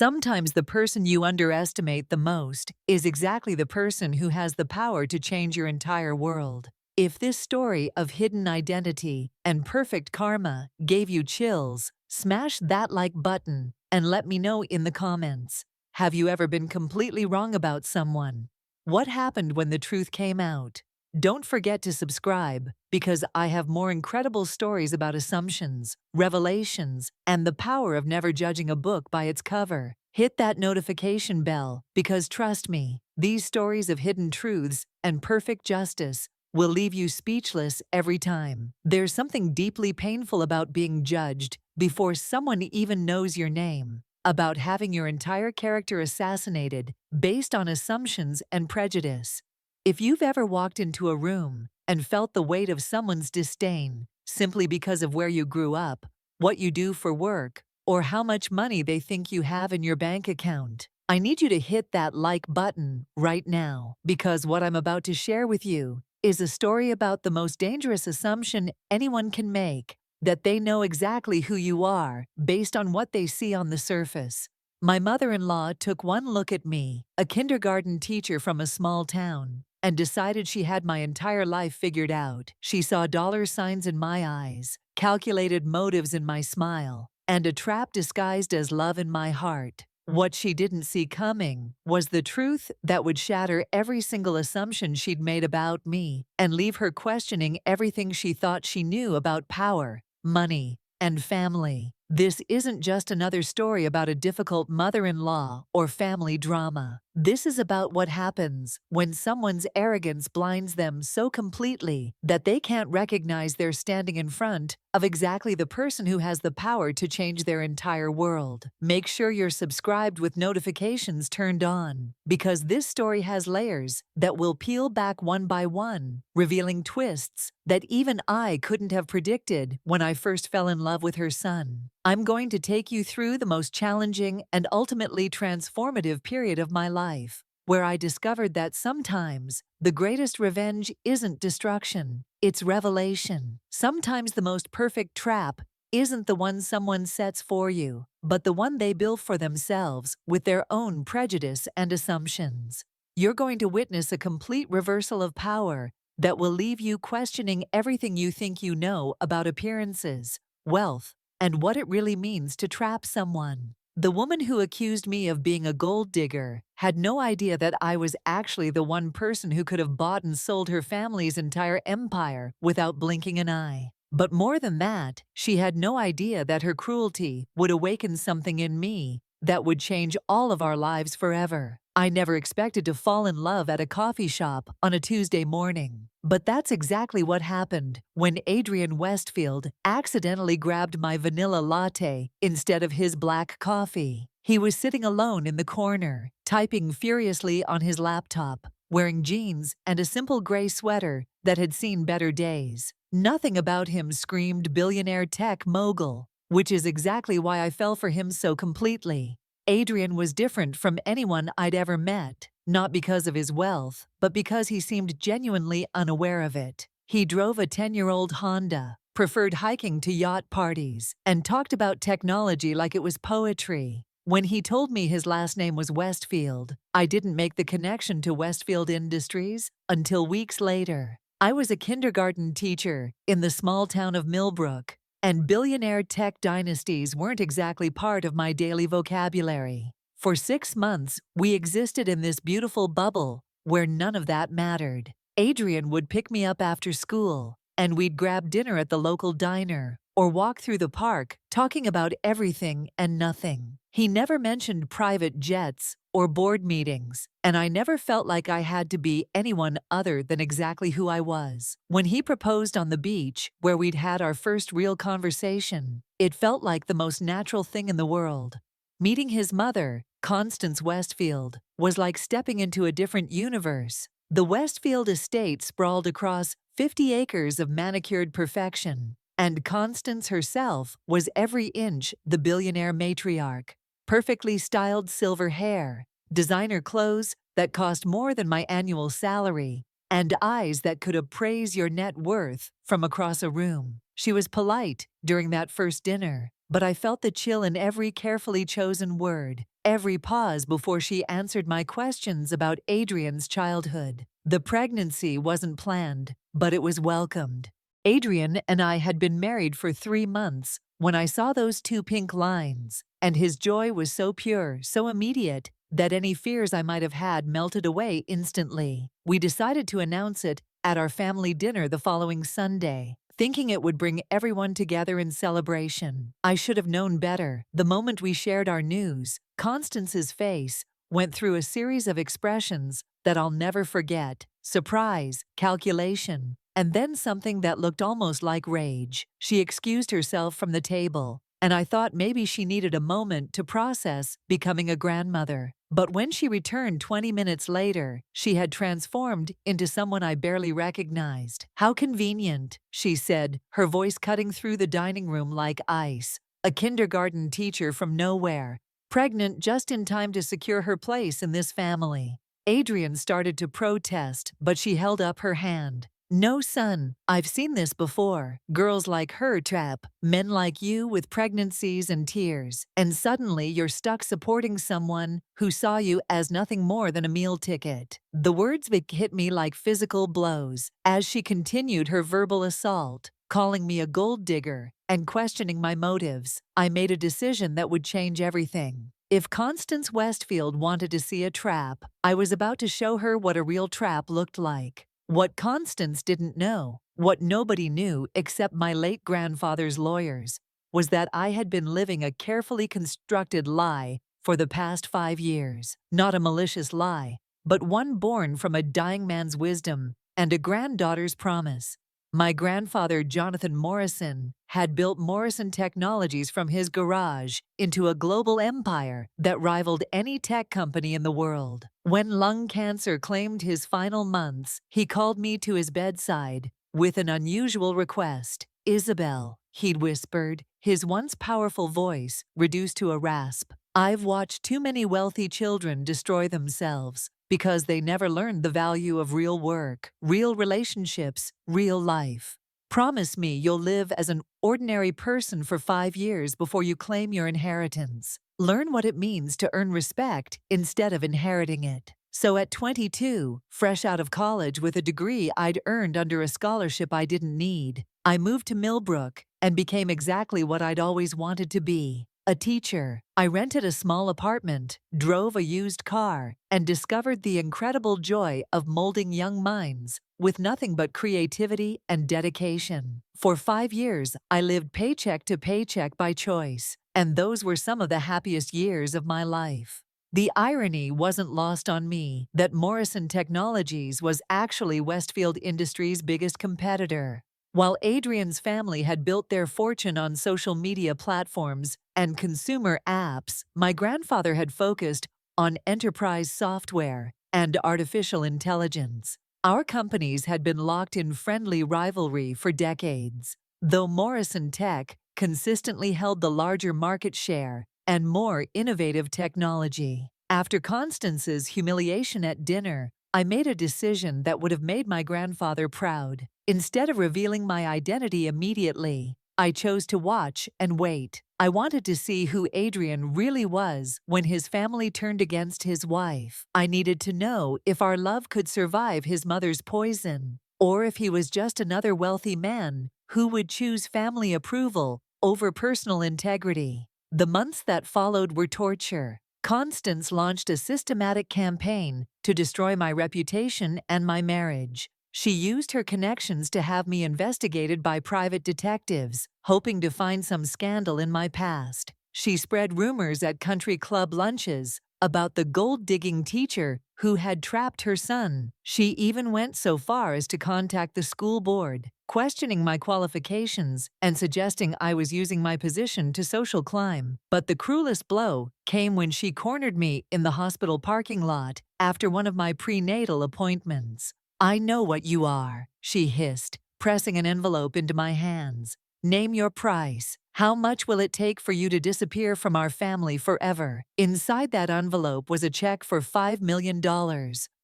Sometimes the person you underestimate the most is exactly the person who has the power to change your entire world. If this story of hidden identity and perfect karma gave you chills, smash that like button and let me know in the comments. Have you ever been completely wrong about someone? What happened when the truth came out? Don't forget to subscribe, because I have more incredible stories about assumptions, revelations, and the power of never judging a book by its cover. Hit that notification bell, because trust me, these stories of hidden truths and perfect justice will leave you speechless every time. There's something deeply painful about being judged before someone even knows your name, about having your entire character assassinated based on assumptions and prejudice. If you've ever walked into a room and felt the weight of someone's disdain simply because of where you grew up, what you do for work, or how much money they think you have in your bank account, I need you to hit that like button right now, because what I'm about to share with you is a story about the most dangerous assumption anyone can make, that they know exactly who you are based on what they see on the surface. My mother-in-law took one look at me, a kindergarten teacher from a small town, and decided she had my entire life figured out. She saw dollar signs in my eyes, calculated motives in my smile, and a trap disguised as love in my heart. What she didn't see coming was the truth that would shatter every single assumption she'd made about me and leave her questioning everything she thought she knew about power, money, and family. This isn't just another story about a difficult mother-in-law or family drama. This is about what happens when someone's arrogance blinds them so completely that they can't recognize they're standing in front of exactly the person who has the power to change their entire world. Make sure you're subscribed with notifications turned on, because this story has layers that will peel back one by one, revealing twists that even I couldn't have predicted when I first fell in love with her son. I'm going to take you through the most challenging and ultimately transformative period of my life, where I discovered that sometimes the greatest revenge isn't destruction, it's revelation. Sometimes the most perfect trap isn't the one someone sets for you, but the one they build for themselves with their own prejudice and assumptions. You're going to witness a complete reversal of power that will leave you questioning everything you think you know about appearances, wealth, and what it really means to trap someone. The woman who accused me of being a gold digger had no idea that I was actually the one person who could have bought and sold her family's entire empire without blinking an eye. But more than that, she had no idea that her cruelty would awaken something in me that would change all of our lives forever. I never expected to fall in love at a coffee shop on a Tuesday morning. But that's exactly what happened when Adrian Westfield accidentally grabbed my vanilla latte instead of his black coffee. He was sitting alone in the corner, typing furiously on his laptop, wearing jeans and a simple gray sweater that had seen better days. Nothing about him screamed billionaire tech mogul, which is exactly why I fell for him so completely. Adrian was different from anyone I'd ever met, not because of his wealth, but because he seemed genuinely unaware of it. He drove a 10-year-old Honda, preferred hiking to yacht parties, and talked about technology like it was poetry. When he told me his last name was Westfield, I didn't make the connection to Westfield Industries until weeks later. I was a kindergarten teacher in the small town of Millbrook, and billionaire tech dynasties weren't exactly part of my daily vocabulary. For 6 months, we existed in this beautiful bubble where none of that mattered. Adrian would pick me up after school, and we'd grab dinner at the local diner or walk through the park talking about everything and nothing. He never mentioned private jets or board meetings, and I never felt like I had to be anyone other than exactly who I was. When he proposed on the beach, where we'd had our first real conversation, it felt like the most natural thing in the world. Meeting his mother, Constance Westfield, was like stepping into a different universe. The Westfield estate sprawled across 50 acres of manicured perfection, and Constance herself was every inch the billionaire matriarch. Perfectly styled silver hair, designer clothes that cost more than my annual salary, and eyes that could appraise your net worth from across a room. She was polite during that first dinner, but I felt the chill in every carefully chosen word, every pause before she answered my questions about Adrian's childhood. The pregnancy wasn't planned, but it was welcomed. Adrian and I had been married for 3 months when I saw those two pink lines, and his joy was so pure, so immediate, that any fears I might have had melted away instantly. We decided to announce it at our family dinner the following Sunday, thinking it would bring everyone together in celebration. I should have known better. The moment we shared our news, Constance's face went through a series of expressions that I'll never forget: surprise, calculation, and then something that looked almost like rage. She excused herself from the table, and I thought maybe she needed a moment to process becoming a grandmother. But when she returned 20 minutes later, she had transformed into someone I barely recognized. "How convenient," she said, her voice cutting through the dining room like ice. A kindergarten teacher from nowhere, pregnant just in time to secure her place in this family. Adrian started to protest, but she held up her hand. "No, son, I've seen this before. Girls like her trap men like you with pregnancies and tears, and suddenly you're stuck supporting someone who saw you as nothing more than a meal ticket." The words hit me like physical blows as she continued her verbal assault, calling me a gold digger and questioning my motives. I made a decision that would change everything. If Constance Westfield wanted to see a trap, I was about to show her what a real trap looked like. What Constance didn't know, what nobody knew except my late grandfather's lawyers, was that I had been living a carefully constructed lie for the past 5 years. Not a malicious lie, but one born from a dying man's wisdom and a granddaughter's promise. My grandfather, Jonathan Morrison, had built Morrison Technologies from his garage into a global empire that rivaled any tech company in the world. When lung cancer claimed his final months, he called me to his bedside with an unusual request. "Isabel," he'd whispered, his once powerful voice reduced to a rasp. "I've watched too many wealthy children destroy themselves because they never learned the value of real work, real relationships, real life. Promise me you'll live as an ordinary person for 5 years before you claim your inheritance. Learn what it means to earn respect instead of inheriting it." So at 22, fresh out of college with a degree I'd earned under a scholarship I didn't need, I moved to Millbrook and became exactly what I'd always wanted to be: a teacher. I rented a small apartment, drove a used car, and discovered the incredible joy of molding young minds with nothing but creativity and dedication. For 5 years, I lived paycheck to paycheck by choice, and those were some of the happiest years of my life. The irony wasn't lost on me that Morrison Technologies was actually Westfield Industries' biggest competitor. While Adrian's family had built their fortune on social media platforms and consumer apps, my grandfather had focused on enterprise software and artificial intelligence. Our companies had been locked in friendly rivalry for decades, though Morrison Tech consistently held the larger market share and more innovative technology. After Constance's humiliation at dinner, I made a decision that would have made my grandfather proud. Instead of revealing my identity immediately, I chose to watch and wait. I wanted to see who Adrian really was when his family turned against his wife. I needed to know if our love could survive his mother's poison, or if he was just another wealthy man who would choose family approval over personal integrity. The months that followed were torture. Constance launched a systematic campaign to destroy my reputation and my marriage. She used her connections to have me investigated by private detectives, hoping to find some scandal in my past. She spread rumors at country club lunches about the gold-digging teacher who had trapped her son. She even went so far as to contact the school board, questioning my qualifications and suggesting I was using my position to social climb. But the cruelest blow came when she cornered me in the hospital parking lot after one of my prenatal appointments. "I know what you are," she hissed, pressing an envelope into my hands. "Name your price. How much will it take for you to disappear from our family forever?" Inside that envelope was a check for $5 million,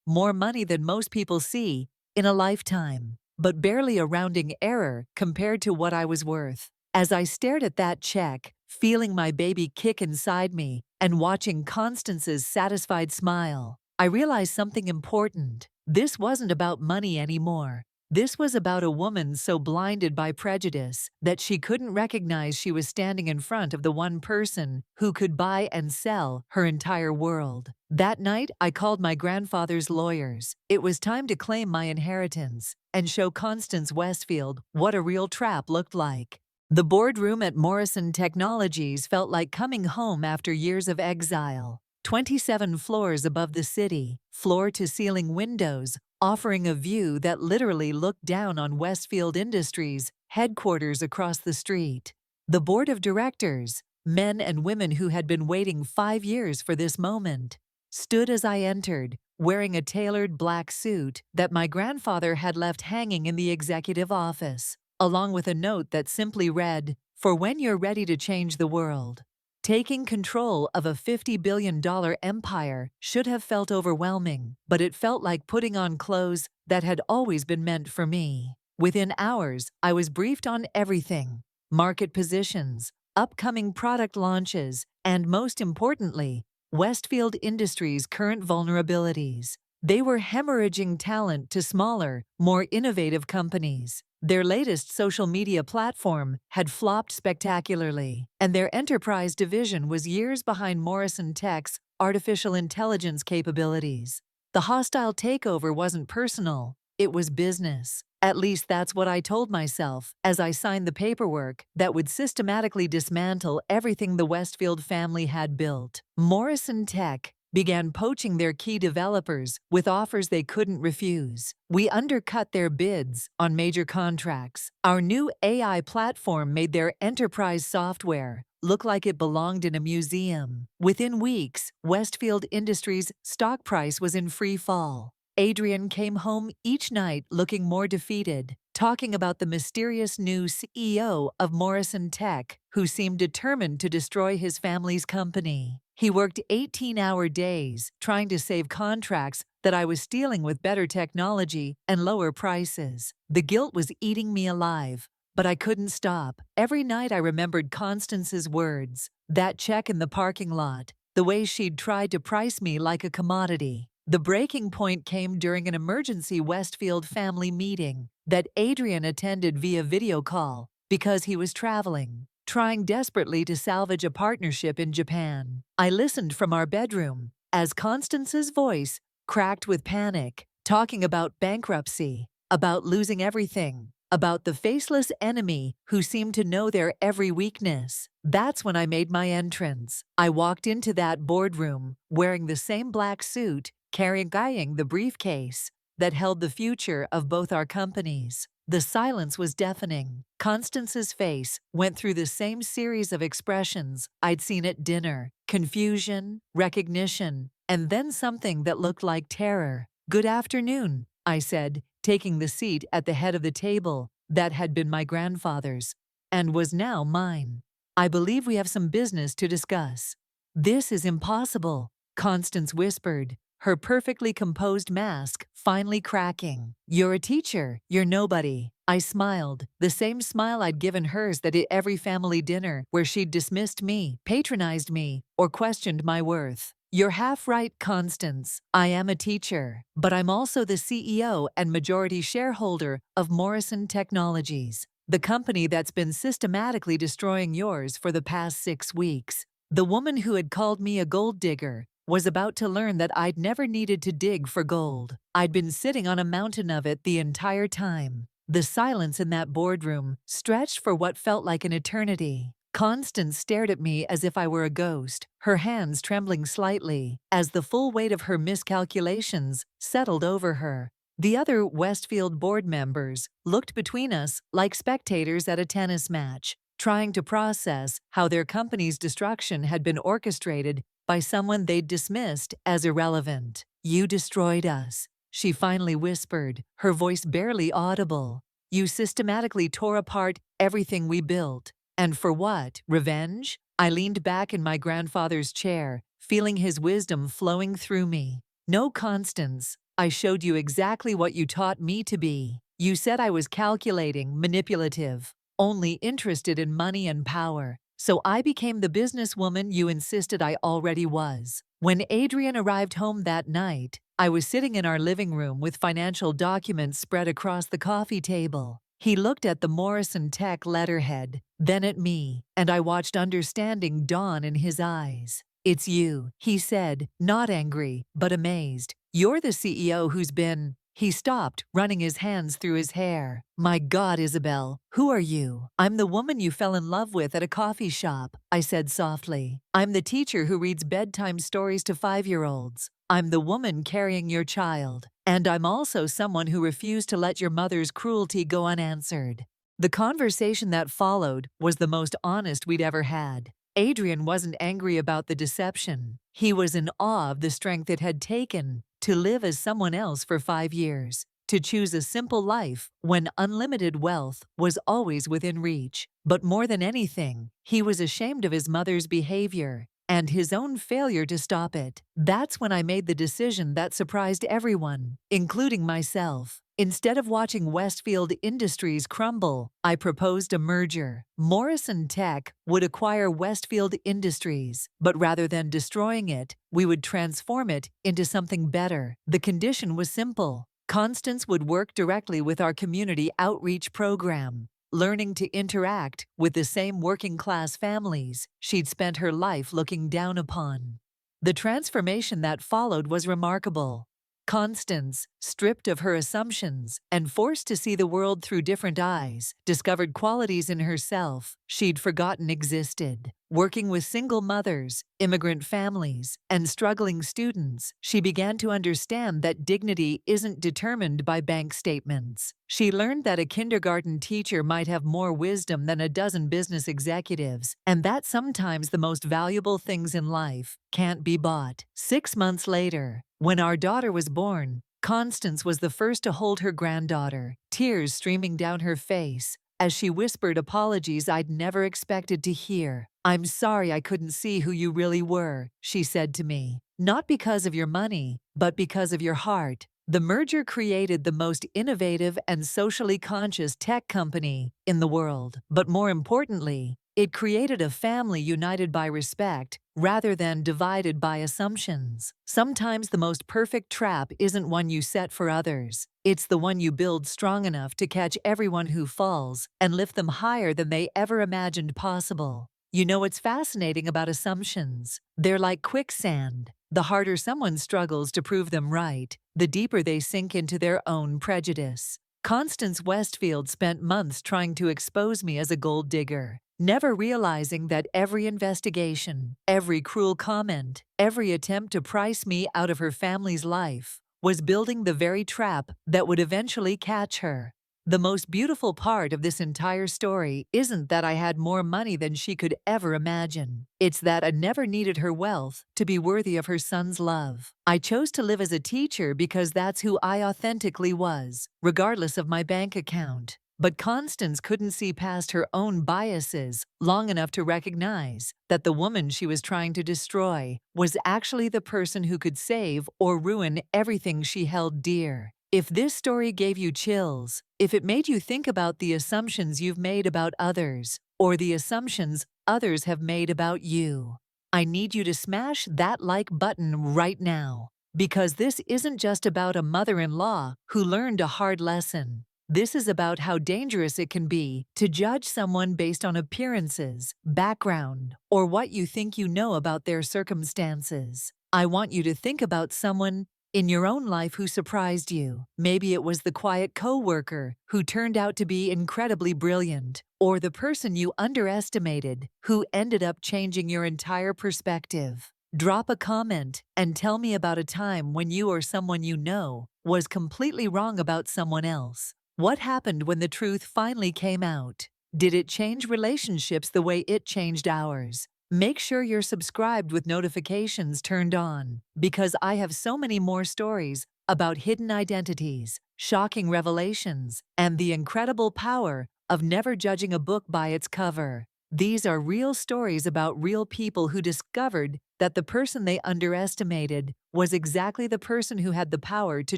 more money than most people see in a lifetime, but barely a rounding error compared to what I was worth. As I stared at that check, feeling my baby kick inside me and watching Constance's satisfied smile. I realized something important. This wasn't about money anymore. This was about a woman so blinded by prejudice that she couldn't recognize she was standing in front of the one person who could buy and sell her entire world. That night, I called my grandfather's lawyers. It was time to claim my inheritance and show Constance Westfield what a real trap looked like. The boardroom at Morrison Technologies felt like coming home after years of exile. 27 floors above the city, floor-to-ceiling windows, offering a view that literally looked down on Westfield Industries' headquarters across the street. The board of directors, men and women who had been waiting 5 years for this moment, stood as I entered, wearing a tailored black suit that my grandfather had left hanging in the executive office, along with a note that simply read, "For when you're ready to change the world." Taking control of a $50 billion empire should have felt overwhelming, but it felt like putting on clothes that had always been meant for me. Within hours, I was briefed on everything: market positions, upcoming product launches, and most importantly, Westfield Industries' current vulnerabilities. They were hemorrhaging talent to smaller, more innovative companies. Their latest social media platform had flopped spectacularly, and their enterprise division was years behind Morrison Tech's artificial intelligence capabilities. The hostile takeover wasn't personal, it was business. At least that's what I told myself as I signed the paperwork that would systematically dismantle everything the Westfield family had built. Morrison Tech began poaching their key developers with offers they couldn't refuse. We undercut their bids on major contracts. Our new AI platform made their enterprise software look like it belonged in a museum. Within weeks, Westfield Industries' stock price was in free fall. Adrian came home each night looking more defeated, talking about the mysterious new CEO of Morrison Tech, who seemed determined to destroy his family's company. He worked 18-hour days trying to save contracts that I was stealing with better technology and lower prices. The guilt was eating me alive, but I couldn't stop. Every night I remembered Constance's words, that check in the parking lot, the way she'd tried to price me like a commodity. The breaking point came during an emergency Westfield family meeting that Adrian attended via video call because he was traveling, trying desperately to salvage a partnership in Japan. I listened from our bedroom as Constance's voice cracked with panic, talking about bankruptcy, about losing everything, about the faceless enemy who seemed to know their every weakness. That's when I made my entrance. I walked into that boardroom wearing the same black suit, carrying the briefcase that held the future of both our companies. The silence was deafening. Constance's face went through the same series of expressions I'd seen at dinner: confusion, recognition, and then something that looked like terror. "Good afternoon," I said, taking the seat at the head of the table that had been my grandfather's and was now mine. "I believe we have some business to discuss." "This is impossible," Constance whispered, her perfectly composed mask finally cracking. "You're a teacher, you're nobody." I smiled, the same smile I'd given hers at every family dinner where she'd dismissed me, patronized me, or questioned my worth. "You're half right, Constance. I am a teacher, but I'm also the CEO and majority shareholder of Morrison Technologies, the company that's been systematically destroying yours for the past 6 weeks." The woman who had called me a gold digger was about to learn that I'd never needed to dig for gold. I'd been sitting on a mountain of it the entire time. The silence in that boardroom stretched for what felt like an eternity. Constance stared at me as if I were a ghost, her hands trembling slightly as the full weight of her miscalculations settled over her. The other Westfield board members looked between us like spectators at a tennis match, trying to process how their company's destruction had been orchestrated by someone they'd dismissed as irrelevant. "You destroyed us," she finally whispered, her voice barely audible. "You systematically tore apart everything we built. And for what? Revenge?" I leaned back in my grandfather's chair, feeling his wisdom flowing through me. "No, Constance. I showed you exactly what you taught me to be. You said I was calculating, manipulative, only interested in money and power. So I became the businesswoman you insisted I already was. When Adrian arrived home that night, I was sitting in our living room with financial documents spread across the coffee table. He looked at the Morrison Tech letterhead, then at me, and I watched understanding dawn in his eyes. "It's you," he said, not angry, but amazed. "You're the CEO who's been—" He stopped, running his hands through his hair. "My God, Isabel, who are you?" "I'm the woman you fell in love with at a coffee shop," I said softly. "I'm the teacher who reads bedtime stories to 5-year-olds. I'm the woman carrying your child. And I'm also someone who refused to let your mother's cruelty go unanswered." The conversation that followed was the most honest we'd ever had. Adrian wasn't angry about the deception. He was in awe of the strength it had taken to live as someone else for 5 years, to choose a simple life when unlimited wealth was always within reach. But more than anything, he was ashamed of his mother's behavior and his own failure to stop it. That's when I made the decision that surprised everyone, including myself. Instead of watching Westfield Industries crumble, I proposed a merger. Morrison Tech would acquire Westfield Industries, but rather than destroying it, we would transform it into something better. The condition was simple. Constance would work directly with our community outreach program, learning to interact with the same working-class families she'd spent her life looking down upon. The transformation that followed was remarkable. Constance, stripped of her assumptions and forced to see the world through different eyes, discovered qualities in herself she'd forgotten existed. Working with single mothers, immigrant families, and struggling students, she began to understand that dignity isn't determined by bank statements. She learned that a kindergarten teacher might have more wisdom than a dozen business executives, and that sometimes the most valuable things in life can't be bought. 6 months later, when our daughter was born, Constance was the first to hold her granddaughter, tears streaming down her face, as she whispered apologies I'd never expected to hear. "I'm sorry I couldn't see who you really were," she said to me. "Not because of your money, but because of your heart." The merger created the most innovative and socially conscious tech company in the world. But more importantly, it created a family united by respect rather than divided by assumptions. Sometimes the most perfect trap isn't one you set for others. It's the one you build strong enough to catch everyone who falls and lift them higher than they ever imagined possible. You know what's fascinating about assumptions? They're like quicksand. The harder someone struggles to prove them right, the deeper they sink into their own prejudice. Constance Westfield spent months trying to expose me as a gold digger, never realizing that every investigation, every cruel comment, every attempt to price me out of her family's life was building the very trap that would eventually catch her. The most beautiful part of this entire story isn't that I had more money than she could ever imagine. It's that I never needed her wealth to be worthy of her son's love. I chose to live as a teacher because that's who I authentically was, regardless of my bank account. But Constance couldn't see past her own biases long enough to recognize that the woman she was trying to destroy was actually the person who could save or ruin everything she held dear. If this story gave you chills, if it made you think about the assumptions you've made about others, or the assumptions others have made about you, I need you to smash that like button right now. Because this isn't just about a mother-in-law who learned a hard lesson. This is about how dangerous it can be to judge someone based on appearances, background, or what you think you know about their circumstances. I want you to think about someone in your own life who surprised you. Maybe it was the quiet coworker who turned out to be incredibly brilliant, or the person you underestimated who ended up changing your entire perspective. Drop a comment and tell me about a time when you or someone you know was completely wrong about someone else. What happened when the truth finally came out? Did it change relationships the way it changed ours? Make sure you're subscribed with notifications turned on, because I have so many more stories about hidden identities, shocking revelations, and the incredible power of never judging a book by its cover. These are real stories about real people who discovered that the person they underestimated was exactly the person who had the power to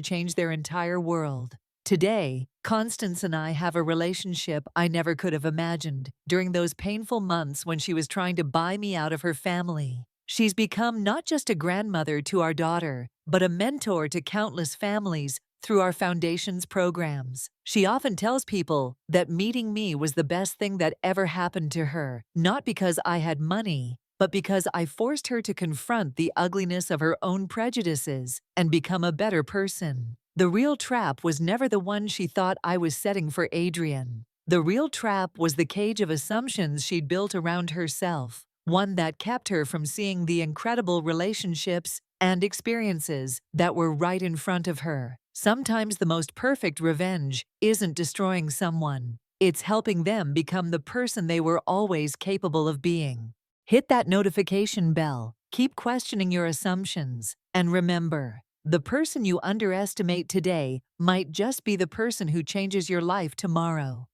change their entire world. Today, Constance and I have a relationship I never could have imagined during those painful months when she was trying to buy me out of her family. She's become not just a grandmother to our daughter, but a mentor to countless families through our foundation's programs. She often tells people that meeting me was the best thing that ever happened to her, not because I had money, but because I forced her to confront the ugliness of her own prejudices and become a better person. The real trap was never the one she thought I was setting for Adrian. The real trap was the cage of assumptions she'd built around herself, one that kept her from seeing the incredible relationships and experiences that were right in front of her. Sometimes the most perfect revenge isn't destroying someone, it's helping them become the person they were always capable of being. Hit that notification bell, keep questioning your assumptions, and remember, the person you underestimate today might just be the person who changes your life tomorrow.